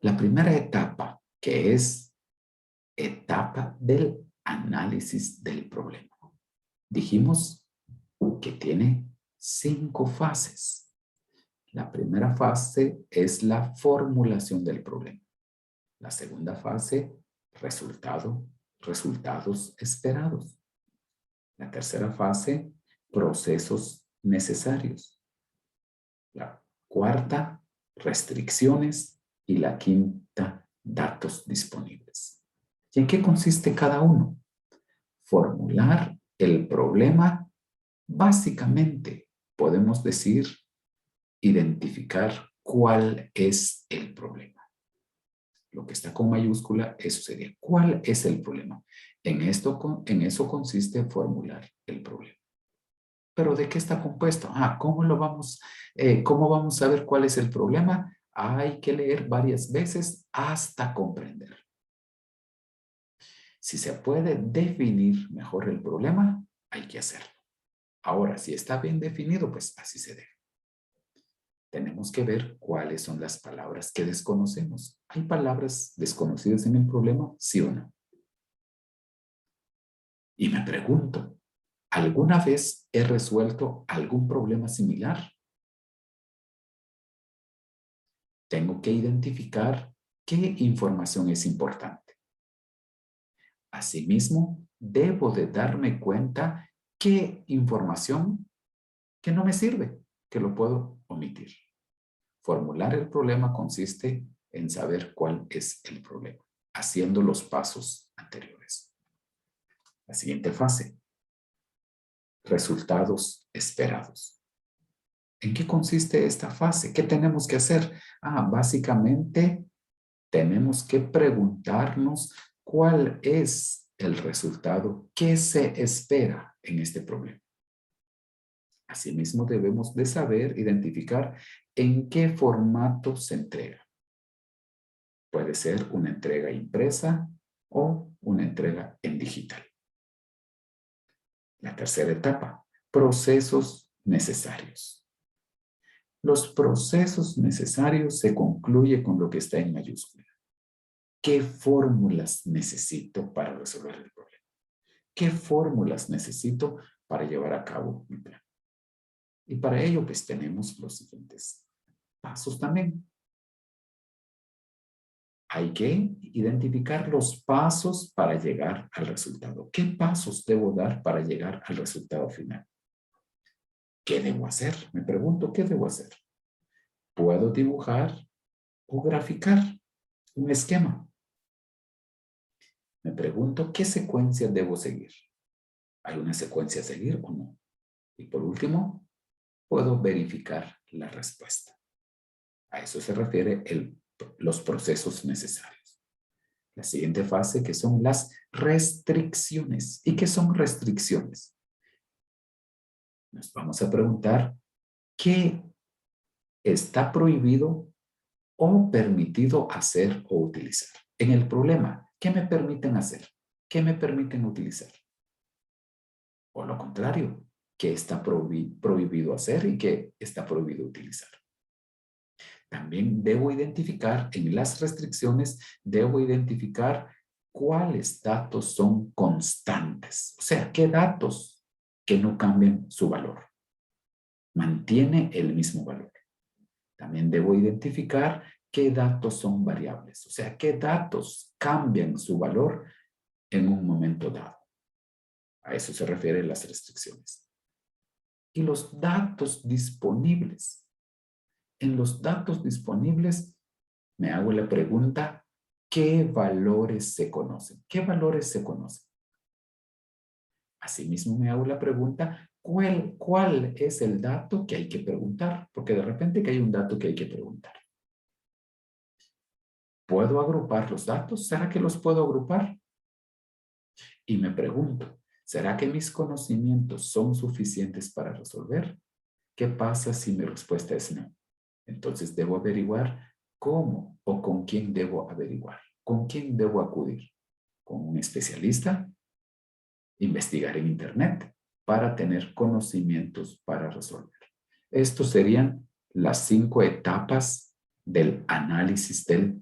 La primera etapa, que es etapa del análisis del problema. Dijimos que tiene 5 fases. La primera fase es la formulación del problema. La segunda fase, resultados esperados. La tercera fase, procesos necesarios. La cuarta, restricciones. Y la quinta, datos disponibles. ¿Y en qué consiste cada uno? Formular el problema, básicamente, podemos decir, identificar cuál es el problema. Lo que está con mayúscula, eso sería, ¿cuál es el problema? En eso consiste formular el problema. ¿Pero de qué está compuesto? ¿Cómo vamos a ver cuál es el problema? Hay que leer varias veces hasta comprender. Si se puede definir mejor el problema, hay que hacerlo. Ahora, si está bien definido, pues así se debe. Tenemos que ver cuáles son las palabras que desconocemos. ¿Hay palabras desconocidas en el problema? ¿Sí o no? Y me pregunto, ¿alguna vez he resuelto algún problema similar? Tengo que identificar qué información es importante. Asimismo, debo de darme cuenta qué información que no me sirve, que lo puedo omitir. Formular el problema consiste en saber cuál es el problema, haciendo los pasos anteriores. La siguiente fase, resultados esperados. ¿En qué consiste esta fase? ¿Qué tenemos que hacer? Básicamente tenemos que preguntarnos cuál es el resultado que se espera en este problema. Asimismo, debemos de saber identificar en qué formato se entrega. Puede ser una entrega impresa o una entrega en digital. La tercera etapa, procesos necesarios. Los procesos necesarios se concluye con lo que está en mayúscula. ¿Qué fórmulas necesito para resolver el problema? ¿Qué fórmulas necesito para llevar a cabo mi plan? Y para ello, pues tenemos los siguientes pasos también. Hay que identificar los pasos para llegar al resultado. ¿Qué pasos debo dar para llegar al resultado final? ¿Qué debo hacer? Me pregunto, ¿qué debo hacer? Puedo dibujar o graficar un esquema. Me pregunto, ¿qué secuencia debo seguir? ¿Hay una secuencia a seguir o no? Y por último, puedo verificar la respuesta. A eso se refiere los procesos necesarios. La siguiente fase, que son las restricciones. ¿Y qué son restricciones? Nos vamos a preguntar qué está prohibido o permitido hacer o utilizar. En el problema, ¿qué me permiten hacer? ¿Qué me permiten utilizar? O lo contrario, ¿qué está prohibido hacer y qué está prohibido utilizar? También debo identificar, en las restricciones, debo identificar cuáles datos son constantes. O sea, qué datos que no cambian su valor. Mantiene el mismo valor. También debo identificar qué datos son variables. O sea, qué datos cambian su valor en un momento dado. A eso se refieren las restricciones. Y los datos disponibles. En los datos disponibles me hago la pregunta, ¿qué valores se conocen? ¿Qué valores se conocen? Asimismo me hago la pregunta, ¿cuál es el dato que hay que preguntar? Porque de repente que hay un dato que hay que preguntar. ¿Puedo agrupar los datos? ¿Será que los puedo agrupar? Y me pregunto, ¿será que mis conocimientos son suficientes para resolver? ¿Qué pasa si mi respuesta es no? Entonces debo averiguar cómo o con quién debo averiguar. ¿Con quién debo acudir? ¿Con un especialista? Investigar en internet para tener conocimientos para resolver. Estos serían las 5 etapas del análisis del